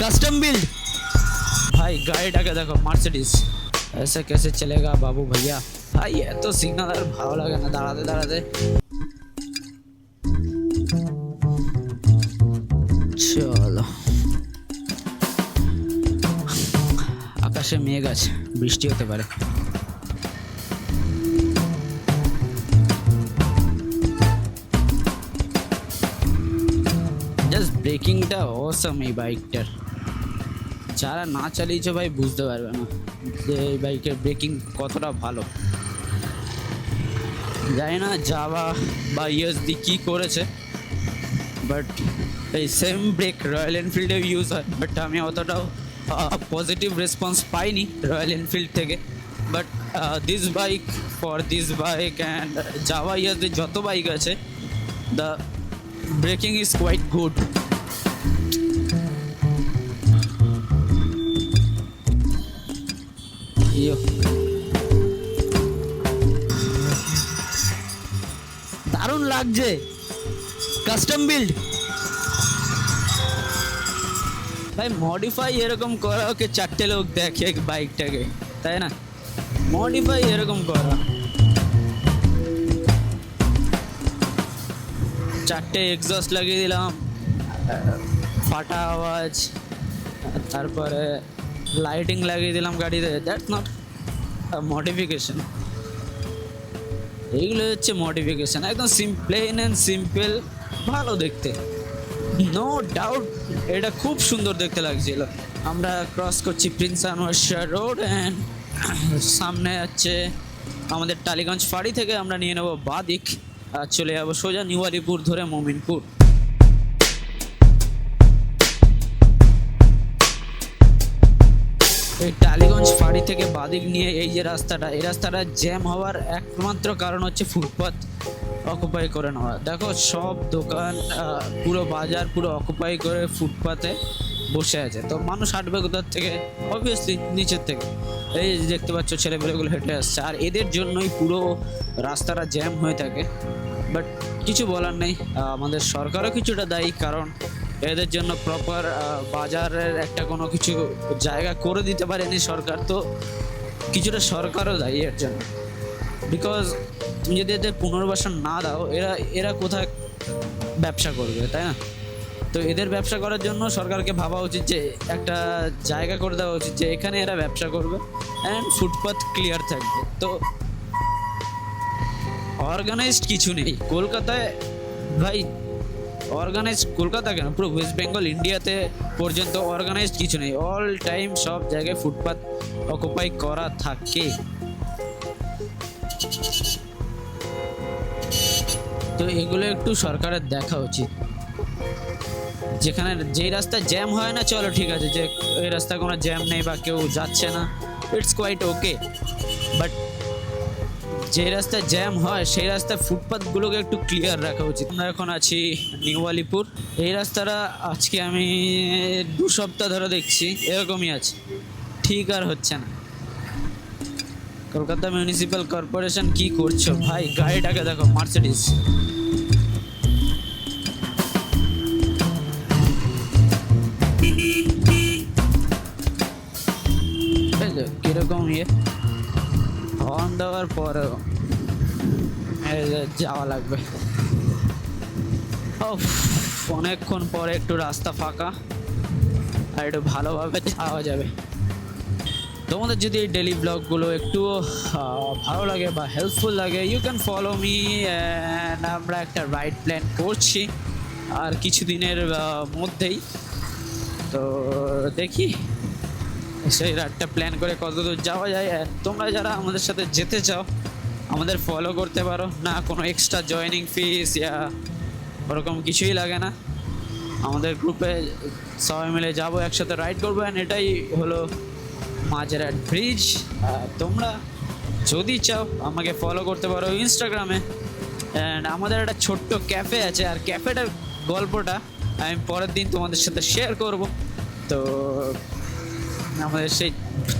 Custom build भाई गाड़ीটাকে দেখো Mercedes ऐसे कैसे चलेगा बाबू भैया भाई ये तो सिग्नल আর ভালো লাগে না দাঁড়াতে দাঁড়াতে চলো আকাশে মেঘ আছে বৃষ্টি হতে পারে জাস্ট ব্রেকিংটা অসাম এই বাইকটার যারা না চালিয়েছে ভাই বুঝতে পারবে না যে এই বাইকের ব্রেকিং কতটা ভালো জানি না জাভা বা ইএসডি কি করেছে বাট এই সেম ব্রেক রয়্যাল এনফিল্ডে ইউজ হয় বাট আমি অতটাও পজিটিভ রেসপন্স পাইনি রয়্যাল এনফিল্ড থেকে but this bike for this bike and Jawa ESD যত বাইক আছে the braking is quite good দারুণ লাগছে কাস্টম বিল্ড ভাই মডিফাই এরকম করা ওকে চারটে লোক দেখে বাইকটাকে তাই না মডিফাই এরকম করা চারটে এক্সস্ট লাগিয়ে দিলাম ফাটা আওয়াজ তারপরে লাইটিং লাগিয়ে দিলাম গাড়িতে দ্যাটস নট মডিফিকেশন এইগুলো হচ্ছে মডিফিকেশন একদম প্লেন অ্যান্ড সিম্পল ভালো দেখতে নো ডাউট এটা খুব সুন্দর দেখতে লাগছিল আমরা ক্রস করছি Prince Anwar Shah road and সামনে হচ্ছে আমাদের টালিগঞ্জ ফাঁড়ি থেকে আমরা নিয়ে নেবো বাদিক আর চলে যাবো সোজা নিউ আলিপুর ধরে মোমিনপুর এই টালিগঞ্জ ফাঁড়ি থেকে বাদিক নিয়ে এই যে রাস্তাটা এই রাস্তাটা জ্যাম হওয়ার একমাত্র কারণ হচ্ছে ফুটপাথ অকুপাই করে নেওয়া দেখো সব দোকান পুরো বাজার পুরো অকুপাই করে ফুটপাথে বসে আছে তো মানুষ হাঁটবে কোথার থেকে অবভিয়াসলি নিচের থেকে এই দেখতে পাচ্ছ ছেলেপেলেগুলো হেঁটে আসছে আর এদের জন্যই পুরো রাস্তাটা জ্যাম হয়ে থাকে বাট কিছু বলার নেই আমাদের সরকারও কিছুটা দায়ী কারণ এদের জন্য প্রপার বাজারের একটা কোনো কিছু জায়গা করে দিতে পারেনি সরকার তো কিছুটা সরকারও দায়ী এর জন্য বিকজ তুমি যদি এদের পুনর্বাসন না দাও এরা কোথায় ব্যবসা করবে তাই না তো এদের ব্যবসা করার জন্য সরকারকে ভাবা উচিত যে একটা জায়গা করে দেওয়া উচিত যে এখানে এরা ব্যবসা করবে অ্যান্ড ফুটপাথ ক্লিয়ার থাকবে তো অর্গানাইজড কিছু নেই কলকাতায় ভাই অর্গানাইজড কলকাতা কেন পুরো ওয়েস্ট বেঙ্গল ইন্ডিয়াতে পর্যন্ত অর্গানাইজড কিছু নেই অল টাইম সব জায়গায় ফুটপাথ অকুপাই করা থাকে তো এগুলো একটু সরকারের দেখা উচিত যেখানে যেই রাস্তা জ্যাম হয় না চলো ঠিক আছে যে এই রাস্তায় কোনো জ্যাম নেই বা কেউ যাচ্ছে না ইটস কোয়াইট ওকে বাট যে রাস্তায় জ্যাম হয় সেই রাস্তায় ফুটপাথগুলোকে একটু ক্লিয়ার রাখা উচিত আমরা এখন আছি নিউ আলিপুর এই রাস্তাটা আজকে আমি 2 সপ্তাহ ধরে দেখছি এরকমই আছে ঠিক আর হচ্ছে না কলকাতা মিউনিসিপ্যাল কর্পোরেশন কি করছো ভাই গাড়িটাকে দেখো মার্সিডিজ কিরকম হর্ন দেওয়ার পরেও যাওয়া লাগবে অনেকক্ষণ পরে একটু রাস্তা ফাঁকা আর একটু ভালোভাবে যাওয়া যাবে তোমাদের যদি এই ডেলি ব্লগগুলো একটু ভালো লাগে বা হেল্পফুল লাগে you can follow me and আমরা একটা রাইড প্ল্যান করছি আর কিছুদিনের মধ্যেই তো দেখি সেই রাইডটা প্ল্যান করে কতদূর যাওয়া যায় আর তোমরা যারা আমাদের সাথে যেতে চাও আমাদের ফলো করতে পারো না কোনো এক্সট্রা জয়েনিং ফিস ইয়া ওরকম কিছুই লাগে না আমাদের গ্রুপে সবাই মিলে যাবো একসাথে রাইড করবো অ্যান্ড এটাই হলো মাঝেরহাট ব্রিজ তোমরা যদি চাও আমাকে ফলো করতে পারো ইনস্টাগ্রামে অ্যান্ড আমাদের একটা ছোট্ট ক্যাফে আছে আর ক্যাফেটার গল্পটা আমি পরের দিন তোমাদের সাথে শেয়ার করব তো আমাদের সেই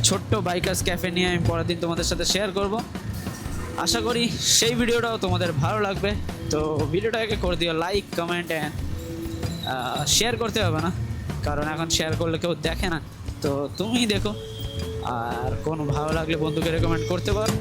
ছোট্ট বাইকার্স ক্যাফে নিয়ে আমি পরের দিন তোমাদের সাথে শেয়ার করব আশা করি সেই ভিডিওটাও তোমাদের ভালো লাগবে তো ভিডিওটাকে করে দিও লাইক কমেন্ট অ্যান্ড শেয়ার করতে হবে না কারণ এখন শেয়ার করলে কেউ দেখে না, তো তুমিই দেখো। আর কোনো ভালো লাগলে বন্ধুকে রেকমেন্ড করতে পারো।